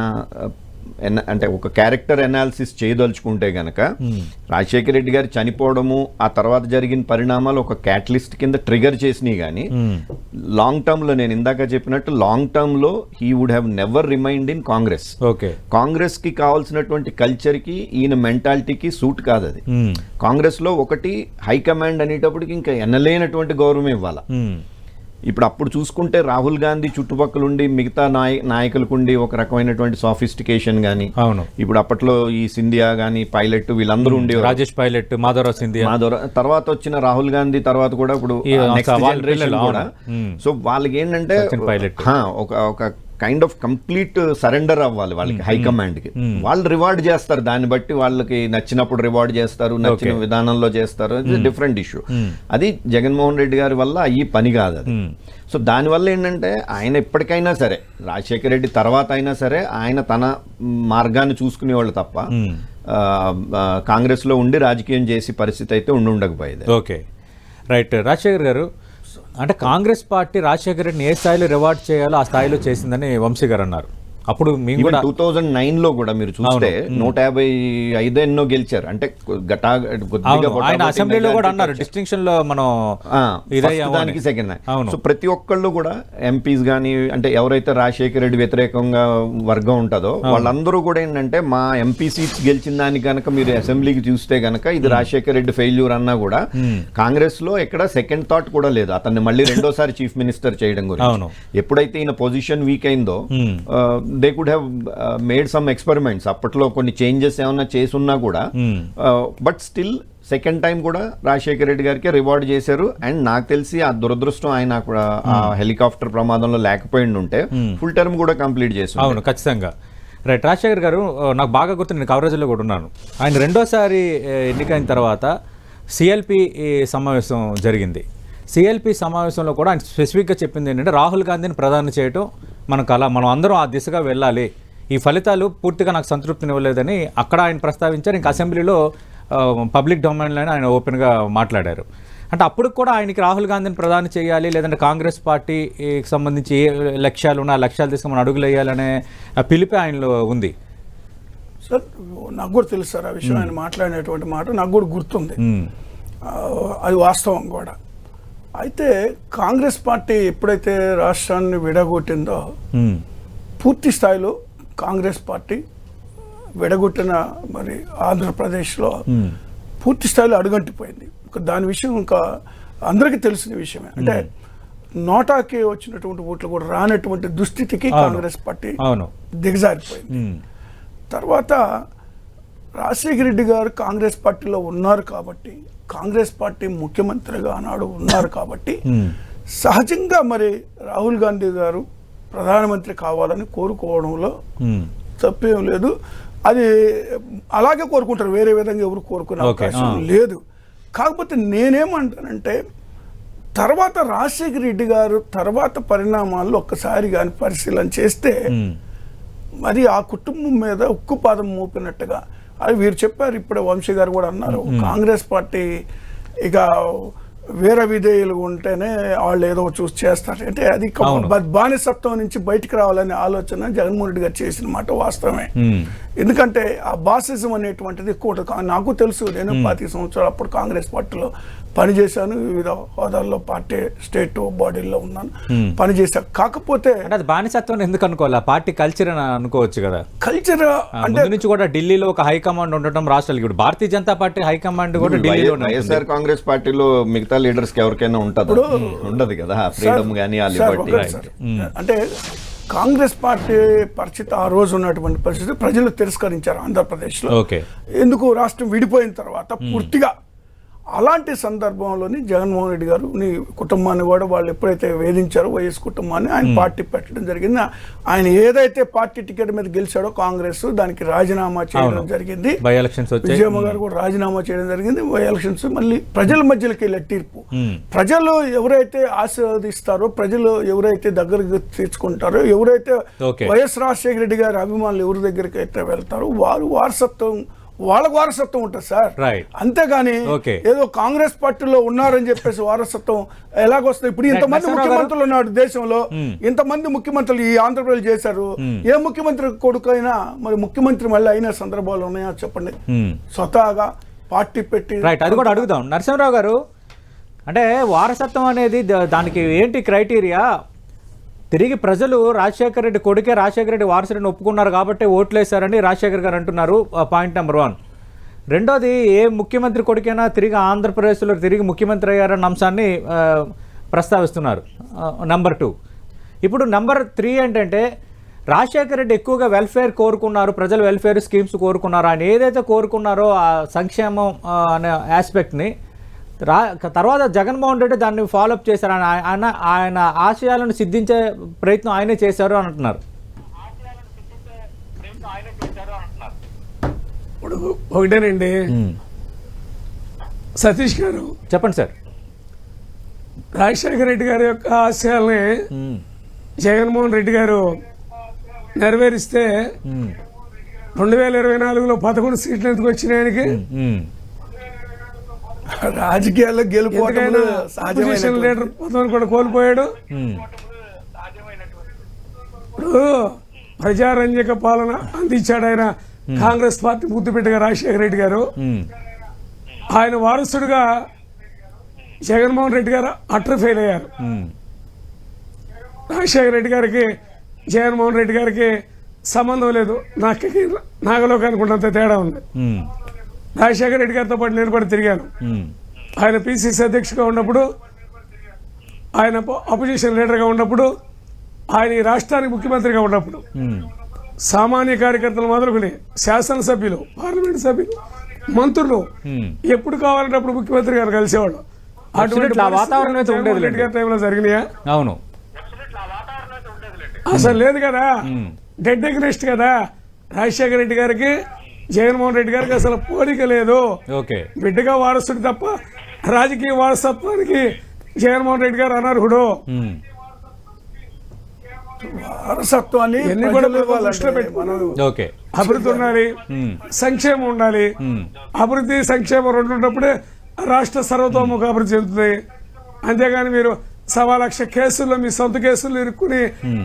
Speaker 2: అంటే ఒక క్యారెక్టర్ అనాలిసిస్ చేయదలుచుకుంటే గనక రాజశేఖర రెడ్డి గారు చనిపోవడము ఆ తర్వాత జరిగిన పరిణామాలు ఒక క్యాటలిస్ట్ కింద ట్రిగర్ చేసినాయి. కానీ లాంగ్ టర్మ్ లో నేను ఇందాక చెప్పినట్టు లాంగ్ టర్మ్ లో he would have never remained in Congress. Congress కి కావాల్సినటువంటి కల్చర్ కి ఈయన మెంటాలిటీకి సూట్ కాదు అది. కాంగ్రెస్ లో ఒకటి హైకమాండ్ అనేటప్పటికి ఇంకా ఎనలేనటువంటి గౌరవం ఇవ్వాలి. ఇప్పుడు అప్పుడు చూసుకుంటే రాహుల్ గాంధీ చుట్టుపక్కల మిగతా నాయకులకు ఉండి ఒక రకమైనటువంటి సాఫిస్టికేషన్ కానీ,
Speaker 1: అవును,
Speaker 2: ఇప్పుడు అప్పట్లో ఈ సింధియా కానీ పైలట్ వీళ్ళందరూ ఉండేవారు,
Speaker 1: రాజేష్ పైలట్, మాధవరావు సింధియా,
Speaker 2: తర్వాత వచ్చిన రాహుల్ గాంధీ తర్వాత కూడా ఇప్పుడు నెక్స్ట్ జనరేషన్ కూడా. సో వాళ్ళకి ఏంటంటే ఒక కైండ్ ఆఫ్ కంప్లీట్ సరెండర్ అవ్వాలి వాళ్ళకి, హైకమాండ్కి. వాళ్ళు రివార్డ్ చేస్తారు, దాన్ని బట్టి వాళ్ళకి నచ్చినప్పుడు రివార్డ్ చేస్తారు, నచ్చిన విధానంలో చేస్తారు. Different issue. అది జగన్మోహన్ రెడ్డి గారి వల్ల ఈ పని కాదు అది. సో దానివల్ల ఏంటంటే ఆయన ఎప్పటికైనా సరే, రాజశేఖర రెడ్డి తర్వాత అయినా సరే, ఆయన తన మార్గాన్ని చూసుకునేవాళ్ళు తప్ప కాంగ్రెస్లో ఉండి రాజకీయం చేసే పరిస్థితి అయితే ఉండకపోయేది.
Speaker 1: Okay, right. రాజశేఖర్ గారు, అంటే కాంగ్రెస్ పార్టీ రాజశేఖర రెడ్డిని ఏ స్థాయిలో రివార్డ్ చేయాలో ఆ స్థాయిలో చేసిందని వంశీ గారు అన్నారు. అప్పుడు మేము కూడా
Speaker 2: 2009 కూడా మీరు చూస్తే 155 ఎన్నో గెలిచారు. అంటే
Speaker 1: ఆయన అసెంబ్లీలో కూడా అన్నారు డిస్టింక్షన్ లో మనం
Speaker 2: దానికి సెకండ్. సో ప్రతి ఒక్కళ్ళు కూడా ఎంపీస్ కానీ, అంటే ఎవరైతే రాజశేఖర రెడ్డి వ్యతిరేకంగా వర్గం ఉంటుందో వాళ్ళందరూ కూడా ఏంటంటే, మా ఎంపీ సీట్స్ గెలిచిన దానికి కనుక మీరు అసెంబ్లీకి చూస్తే కనుక ఇది రాజశేఖర రెడ్డి ఫెయిల్యూర్ అన్నా కూడా కాంగ్రెస్ లో ఎక్కడ సెకండ్ థాట్ కూడా లేదు అతన్ని మళ్ళీ రెండోసారి చీఫ్ మినిస్టర్ చేయడం గురించి. ఎప్పుడైతే ఈయన పొజిషన్ వీక్ అయిందో they could have made some experiments. అప్పట్లో కొన్ని చేంజెస్ ఏమన్నా చేసున్నా కూడా, బట్ స్టిల్ సెకండ్ టైం కూడా రాజశేఖర రెడ్డి గారికి రివార్డ్ చేశారు. అండ్ నాకు తెలిసి ఆ దురదృష్టం ఆయన ఆ హెలికాప్టర్ ప్రమాదంలో లేకపోయి ఉంటే ఫుల్ టర్మ్ కూడా కంప్లీట్ చేశారు.
Speaker 1: అవును, ఖచ్చితంగా. రైట్. రాజశేఖర్ గారు, నాకు బాగా గుర్తు, నేను కవరేజ్లో కూడా ఉన్నాను. ఆయన రెండోసారి ఎన్నికైన తర్వాత సిఎల్పి సమావేశం జరిగింది. సిఎల్పి సమావేశంలో కూడా ఆయన స్పెసిఫిక్గా చెప్పింది ఏంటంటే, రాహుల్ గాంధీని ప్రధాని చేయటం మనం అందరం ఆ దిశగా వెళ్ళాలి, ఈ ఫలితాలు పూర్తిగా నాకు సంతృప్తినివ్వలేదని అక్కడ ఆయన ప్రస్తావించారు. ఇంకా అసెంబ్లీలో పబ్లిక్ డొమైన్లోనే ఆయన ఓపెన్గా మాట్లాడారు. అంటే అప్పుడు కూడా ఆయనకి రాహుల్ గాంధీని ప్రధాని చేయాలి, లేదంటే కాంగ్రెస్ పార్టీకి సంబంధించి ఏ లక్ష్యాలు ఉన్నాయి ఆ లక్ష్యాలు తీసుకుని మనం అడుగులు వేయాలనే పిలిపి ఆయనలో ఉంది.
Speaker 3: సార్, నాకు కూడా తెలుసు సార్ ఆ విషయం. ఆయన మాట్లాడినటువంటి మాట నాకు కూడా గుర్తుంది, అది వాస్తవం కూడా. అయితే కాంగ్రెస్ పార్టీ ఎప్పుడైతే రాష్ట్రాన్ని విడగొట్టిందో, పూర్తి స్థాయిలో కాంగ్రెస్ పార్టీ విడగొట్టిన మరి ఆంధ్రప్రదేశ్లో పూర్తి స్థాయిలో అడుగంటిపోయింది. దాని విషయం ఇంకా అందరికీ తెలిసిన విషయమే. అంటే నోటాకి వచ్చినటువంటి ఓట్లు కూడా రానటువంటి దుస్థితికి కాంగ్రెస్ పార్టీ దిగజారిపోయింది. తర్వాత రాజశేఖర రెడ్డి గారు కాంగ్రెస్ పార్టీలో ఉన్నారు కాబట్టి, కాంగ్రెస్ పార్టీ ముఖ్యమంత్రిగా ఆనాడు ఉన్నారు కాబట్టి, సహజంగా మరి రాహుల్ గాంధీ గారు ప్రధానమంత్రి కావాలని కోరుకోవడంలో తప్పేం లేదు. అది అలాగే కోరుకుంటారు, వేరే విధంగా ఎవరు కోరుకునే అవకాశం లేదు. కాకపోతే నేనేమంటానంటే, తర్వాత రాజశేఖర రెడ్డి గారు తర్వాత పరిణామాల్లో ఒక్కసారి కానీ పరిశీలన చేస్తే, మరి ఆ కుటుంబం మీద ఉక్కుపాదం మోపినట్టుగా అది వీరు చెప్పారు. ఇప్పుడు వంశీ గారు కూడా అన్నారు, కాంగ్రెస్ పార్టీ ఇక వేరే విధేయులు ఉంటేనే వాళ్ళు ఏదో చూసి చేస్తారు. అంటే అది బానిసత్వం నుంచి బయటకు రావాలనే ఆలోచన జగన్మోహన్ రెడ్డి గారు చేసిన మాట వాస్తవమే. ఎందుకంటే ఆ బాసిజం అనేటువంటిది ఎక్కువ. నాకు తెలుసు, నేను 25 సంవత్సరాలు అప్పుడు కాంగ్రెస్ పార్టీలో పనిచేశాను, వివిధ హోదాల్లో పార్టీ స్టేట్ బాడీల్లో ఉన్నాను, పనిచేశాను. కాకపోతే
Speaker 1: అది బానిసత్వం ఎందుకు అనుకోవాలి, పార్టీ కల్చర్ అని అనుకోవచ్చు కదా.
Speaker 3: కల్చర్ అంటే
Speaker 1: నుంచి కూడా ఢిల్లీలో ఒక హైకమాండ్ ఉండటం, రాష్ట్రాలకి ఇప్పుడు భారతీయ జనతా పార్టీ హైకమాండ్ కూడా ఢిల్లీలో.
Speaker 2: వైఎస్ఆర్ కాంగ్రెస్ పార్టీలో మిగతా లీడర్స్ కి ఎవరికైనా ఉంటుందో ఉండదు కదా ఫ్రీడమ్ గానీ ఆ లిబర్టీ.
Speaker 3: అంటే కాంగ్రెస్ పార్టీ పరిస్థితి ఆ రోజు ఉన్నటువంటి పరిస్థితి ప్రజలు తిరస్కరించారు ఆంధ్రప్రదేశ్లో. ఎందుకు రాష్ట్రం విడిపోయిన తర్వాత పూర్తిగా. అలాంటి సందర్భంలోని జగన్మోహన్ రెడ్డి గారు నీ కుటుంబాన్ని కూడా వాళ్ళు ఎప్పుడైతే వేధించారో వైఎస్ కుటుంబాన్ని, ఆయన పార్టీ పెట్టడం జరిగింది. ఆయన ఏదైతే పార్టీ టికెట్ మీద గెలిచాడో కాంగ్రెస్, దానికి రాజీనామా చేయడం జరిగింది. విజయమ్మ గారు కూడా రాజీనామా చేయడం జరిగింది. బై ఎలక్షన్స్ మళ్ళీ ప్రజల మధ్యలోకి వెళ్ళే తీర్పు. ప్రజలు ఎవరైతే ఆశీర్వదిస్తారో, ప్రజలు ఎవరైతే దగ్గరికి తీర్చుకుంటారో, ఎవరైతే వైఎస్ రాజశేఖర రెడ్డి గారి అభిమానులు ఎవరి దగ్గరికి అయితే వెళ్తారో వాళ్ళకు వారసత్వం ఉంటుంది సార్. అంతేగాని ఏదో కాంగ్రెస్ పార్టీలో ఉన్నారని చెప్పేసి వారసత్వం ఎలాగొస్తుంది? ఇప్పుడు ఇంతమంది ముఖ్యమంత్రులు ఉన్నాడు దేశంలో, ఇంతమంది ముఖ్యమంత్రులు ఈ ఆంధ్రప్రదేశ్ చేశారు. ఏ ముఖ్యమంత్రి కొడుకైనా మరి ముఖ్యమంత్రి మళ్ళీ అయిన సందర్భాలు ఉన్నాయా చెప్పండి? స్వతహాగా పార్టీ పెట్టి.
Speaker 1: అది కూడా అడుగుదాం నరసింహరావు గారు. అంటే వారసత్వం అనేది దానికి ఏంటి క్రైటీరియా? తిరిగి ప్రజలు రాజశేఖర రెడ్డి కొడుకే రాజశేఖర రెడ్డి వారసుడిని ఒప్పుకున్నారు కాబట్టి ఓట్లేశారని రాజశేఖర్ గారు అంటున్నారు. Point number 1. రెండోది, ఏ ముఖ్యమంత్రి కొడుకైనా తిరిగి ఆంధ్రప్రదేశ్లో తిరిగి ముఖ్యమంత్రి అయ్యారన్న అంశాన్ని ప్రస్తావిస్తున్నారు. నంబర్ 2. ఇప్పుడు నంబర్ 3 ఏంటంటే రాజశేఖర రెడ్డి ఎక్కువగా వెల్ఫేర్ కోరుకున్నారు, ప్రజల వెల్ఫేర్ స్కీమ్స్ కోరుకున్నారు. ఆయన ఏదైతే కోరుకున్నారో ఆ సంక్షేమం అనే ఆస్పెక్ట్ని తర్వాత జగన్మోహన్ రెడ్డి దాన్ని ఫాలోఅప్ చేశారు. ఆయన ఆశయాలను సిద్ధించే ప్రయత్నం ఆయనే చేశారు అని అంటున్నారు.
Speaker 4: ఇప్పుడు ఒకటేనండి, సతీష్ గారు
Speaker 1: చెప్పండి సార్.
Speaker 4: రాజశేఖర రెడ్డి గారి యొక్క ఆశయాల్ని జగన్మోహన్ రెడ్డి గారు నెరవేరిస్తే 2024లో 11 సీట్లు ఎందుకు వచ్చినాయి ఆయనకి?
Speaker 3: రాజకీయాల్లో గెలుపోవడం
Speaker 4: అపోజిషన్ లీడర్ పదవిని కూడా కోల్పోయాడు. ఇప్పుడు ప్రజారంజక పాలన అందించాడు ఆయన, కాంగ్రెస్ పార్టీ ముద్దుబిడ్డగా రాజశేఖర రెడ్డి గారు. ఆయన వారసుడుగా జగన్మోహన్ రెడ్డి గారు అటర్ ఫెయిల్ అయ్యారు. రాజశేఖర రెడ్డి గారికి జగన్మోహన్ రెడ్డి గారికి సంబంధం లేదు, నాగలోకానికి ఉన్నంత తేడా ఉంది. రాజశేఖర రెడ్డి గారితో పాటు నేను కూడా తిరిగాను. ఆయన పిసిసి అధ్యక్షుడిగా ఉన్నప్పుడు, ఆయన అపోజిషన్ లీడర్గా ఉన్నప్పుడు, ఆయన ఈ రాష్ట్రానికి ముఖ్యమంత్రిగా ఉన్నప్పుడు సామాన్య కార్యకర్తలు మొదలుకొని శాసనసభ్యులు, పార్లమెంట్ సభ్యులు, మంత్రులు ఎప్పుడు కావాలంటే అప్పుడు ముఖ్యమంత్రి గారు కలిసేవాళ్ళు. అటువంటి
Speaker 1: వాతావరణం
Speaker 4: జగన్మోహన్ రెడ్డి గారి టైంలో జరిగినాయా?
Speaker 1: అవును,
Speaker 4: అసలు లేదు కదా. డెడ్ అగ్నెస్ట్ కదా. రాజశేఖర రెడ్డి గారికి జగన్మోహన్ రెడ్డి గారికి అసలు పోలిక లేదు. బిడ్డగా వారసుడు తప్ప రాజకీయ వారసత్వానికి జగన్మోహన్ రెడ్డి గారు అనర్హుడు.
Speaker 3: వారసత్వాన్ని
Speaker 4: అభివృద్ధి ఉండాలి, సంక్షేమం ఉండాలి. అభివృద్ధి సంక్షేమం రెండు ఉన్నప్పుడే రాష్ట్ర సర్వతోముఖ అభివృద్ధి చెందుతుంది. అంతేగాని మీరు 1,00,000 కేసుల్లో మీ సొంత కేసులు ఇరుక్కుని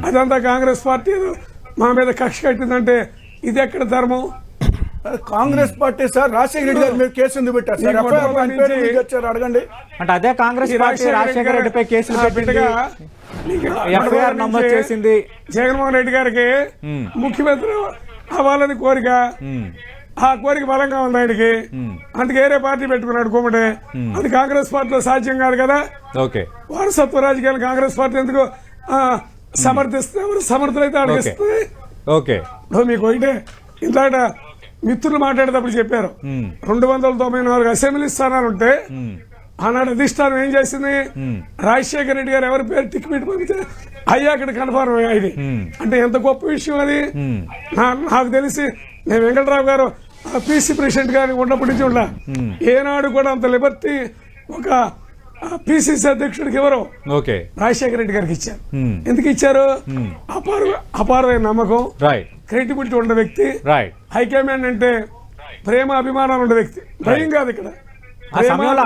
Speaker 4: అదంతా కాంగ్రెస్ పార్టీ మా మీద కక్ష కట్టిందంటే ఇది ఎక్కడ ధర్మం?
Speaker 3: కాంగ్రెస్ పార్టీ సార్ రాజశేఖర రెడ్డి గారు మీరు కేసు ఎందుకు పెట్టారు సార్? అడగండి.
Speaker 1: అంటే అదే కాంగ్రెస్ పార్టీ రాజశేఖర రెడ్డిపై కేసులు పెట్టింది, ఎఫ్ఐఆర్ నమోదు చేసింది.
Speaker 4: జగన్మోహన్ రెడ్డి గారికి ముఖ్యమంత్రి అవ్వాలని కోరిక, ఆ కోరిక బలంగా ఉంది ఆయనకి. అందుకే వేరే పార్టీ పెట్టుకున్నాడు కోమటే. అది కాంగ్రెస్ పార్టీలో సాధ్యం కాదు కదా. వారసత్వ రాజకీయాలు కాంగ్రెస్ పార్టీ ఎందుకు సమర్థిస్తున్నారు? సమర్థులైతే అడిగిస్తుంది. మీకు ఒకటే, ఇందాక మిత్రులు మాట్లాడేటప్పుడు చెప్పారు 294 అసెంబ్లీ స్థానాలు ఉంటే ఆనాడు అధిష్టానం ఏం చేసింది? రాజశేఖర రెడ్డి గారు ఎవరి పేరు టికెట్ పంపితే అయ్యా అక్కడ కన్ఫర్మ్ అయ్యేది. అంటే ఎంత గొప్ప విషయం అది. నాకు తెలిసి నేను వెంకటరావు గారు పీసీ ప్రెసిడెంట్ గారిని ఉన్నప్పటి నుంచి ఉండా ఏనాడు కూడా అంత లిబర్టీ ఒక పిసిసి అధ్యక్షుడికి ఎవరు రాజశేఖర రెడ్డి గారికి ఇచ్చారు. ఎందుకు ఇచ్చారు? అపారమైన నమ్మకం, క్రెడిబిలిటీ ఉన్న వ్యక్తి. హైకమాండ్ అంటే ప్రేమ అభిమానాలు ఉన్న వ్యక్తి. భయం కాదు ఇక్కడ.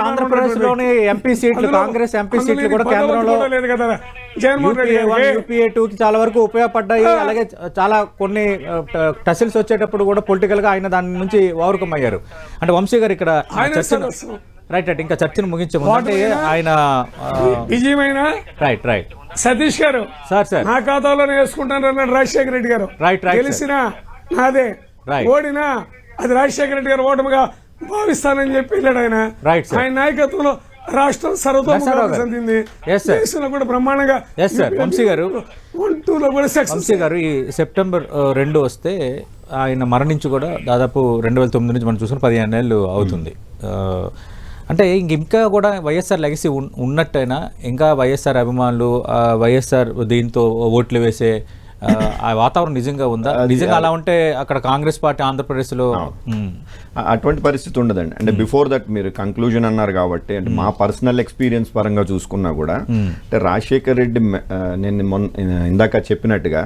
Speaker 1: ఆంధ్రప్రదేశ్ లోని ఎంపీ సీట్లు, కాంగ్రెస్ ఎంపీ సీట్లు కూడా కేంద్రంలో
Speaker 4: లేదు కదా. జగన్మోహన్ రెడ్డి
Speaker 1: UPA 2 కి చాలా వరకు ఉపయోగపడ్డాయి. అలాగే చాలా కొన్ని టసిల్స్ వచ్చేటప్పుడు కూడా పొలిటికల్ గా ఆయన దాని నుంచి ఓవర్కమ్ అయ్యారు. అంటే వంశీ గారు ఇక్కడ రైట్ ఇంకా చర్చను ముగించే ముందు ఆయన
Speaker 4: విజయమైన
Speaker 1: రైట్
Speaker 4: సతీష్ గారు
Speaker 1: సార్
Speaker 4: నా ఖాతాలోనే వేసుకుంటాను అన్నాడు రాజశేఖర రెడ్డి గారు. గెలిచినా నాదే, ఓడినా అది రాజశేఖర రెడ్డి గారు ఓటమిగా భావిస్తానని చెప్పి వెళ్ళాడు ఆయన. ఆయన నాయకత్వంలో రాష్ట్రం సర్వతోముఖాభివృద్ధి చెందింది. దేశంలో కూడా బ్రహ్మాండంగా.
Speaker 1: వంశీ గారు ఈ సెప్టెంబర్ 2 వస్తే ఆయన మరణించి కూడా దాదాపు 2009 నుంచి మనం చూసుకుని 15 ఏళ్ళు అవుతుంది. అంటే ఇంకా కూడా వైఎస్ఆర్ లెగసీ ఉన్నట్టయినా ఇంకా వైఎస్ఆర్ అభిమానులు వైఎస్ఆర్ దీంతో ఓట్లు వేసే ఆ వాతావరణం నిజంగా ఉందా? నిజంగా అలా ఉంటే అక్కడ కాంగ్రెస్ పార్టీ ఆంధ్రప్రదేశ్లో
Speaker 2: అటువంటి పరిస్థితి ఉండదండి. అంటే బిఫోర్ దట్ మీరు కంక్లూజన్ అన్నారు కాబట్టి, అంటే మా పర్సనల్ ఎక్స్పీరియన్స్ పరంగా చూసుకున్నా కూడా, అంటే రాజశేఖర్ రెడ్డి నేను ఇందాక చెప్పినట్టుగా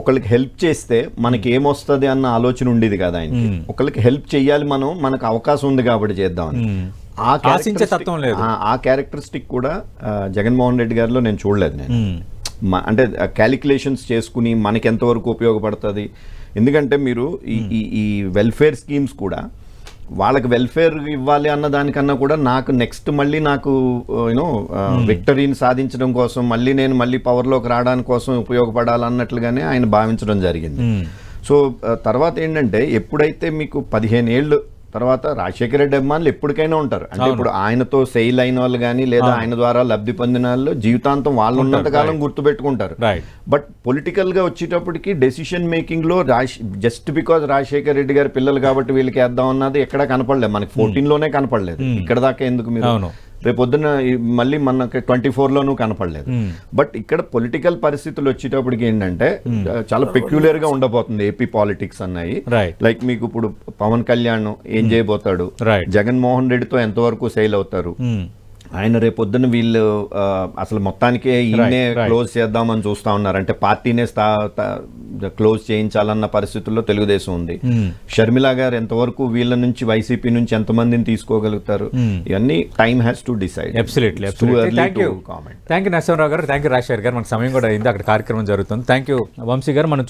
Speaker 2: ఒకళ్ళకి హెల్ప్ చేస్తే మనకి ఏమొస్తుంది అన్న ఆలోచన ఉండేది కదా ఆయనకి. ఒకళ్ళకి హెల్ప్ చెయ్యాలి, మనకు అవకాశం ఉంది కాబట్టి చేద్దామని. ఆ క్యారెక్టరిస్టిక్ కూడా జగన్మోహన్ రెడ్డి గారిలో నేను చూడలేదు. నేను అంటే క్యాలిక్యులేషన్స్ చేసుకుని మనకి ఎంతవరకు ఉపయోగపడుతుంది. ఎందుకంటే మీరు ఈ వెల్ఫేర్ స్కీమ్స్ కూడా వాళ్ళకి వెల్ఫేర్ ఇవ్వాలి అన్న దానికన్నా కూడా నాకు నెక్స్ట్ మళ్ళీ నాకు విక్టరీని సాధించడం కోసం మళ్ళీ పవర్లోకి రావడానికి కోసం ఉపయోగపడాలన్నట్లుగానే ఆయన భావించడం జరిగింది. సో తర్వాత ఏంటంటే ఎప్పుడైతే మీకు 15 ఏళ్ళు తర్వాత రాజశేఖర రెడ్డి అభిమానులు ఎప్పటికైనా ఉంటారు. అంటే ఇప్పుడు ఆయనతో సెయిల్ అయిన వాళ్ళు కానీ లేదా ఆయన ద్వారా లబ్ధి పొందిన వాళ్ళు జీవితాంతం వాళ్ళు ఉన్నంత కాలం గుర్తుపెట్టుకుంటారు.
Speaker 1: Right.
Speaker 2: బట్ పొలిటికల్ గా వచ్చేటప్పటికి డెసిషన్ మేకింగ్ లో జస్ట్ బికాజ్ రాజశేఖర రెడ్డి గారి పిల్లలు కాబట్టి వీళ్ళకి వేద్దాం అన్నది ఎక్కడా కనపడలేదు. మనకి 14 లోనే కనపడలేదు. ఇక్కడ దాకా ఎందుకు మీరు
Speaker 1: అవును.
Speaker 2: రేపొద్దున మళ్ళీ మనకి 24లోనూ కనపడలేదు. బట్ ఇక్కడ పొలిటికల్ పరిస్థితులు వచ్చేటప్పటికి ఏంటంటే చాలా పెక్యులర్ గా ఉండబోతుంది ఏపీ పాలిటిక్స్ అన్నాయి.
Speaker 1: Right.
Speaker 2: లైక్ మీకు ఇప్పుడు పవన్ కళ్యాణ్ ఏం చేయబోతాడు,
Speaker 1: Right.
Speaker 2: జగన్మోహన్ రెడ్డితో ఎంతవరకు సేల్ అవుతారు, ఆయన రేపొద్దున వీళ్ళు అసలు మొత్తానికే ఈయనే క్లోజ్ చేద్దామని చూస్తా ఉన్నారు. అంటే పార్టీనే క్లోజ్ చేయించాలన్న పరిస్థితుల్లో తెలుగుదేశం ఉంది. షర్మిల గారు ఎంతవరకు వీళ్ళ నుంచి వైసీపీ నుంచి ఎంతమందిని తీసుకోగలుగుతారు, ఇవన్నీ time has to decide.
Speaker 1: Absolutely thank you Narasimharao గారు, థ్యాంక్ యూ రాజశేఖర్ గారు. మనకు సమయం కూడా అయింది, అక్కడ కార్యక్రమం జరుగుతుంది. థ్యాంక్ యూ వంశీ గారు. మనం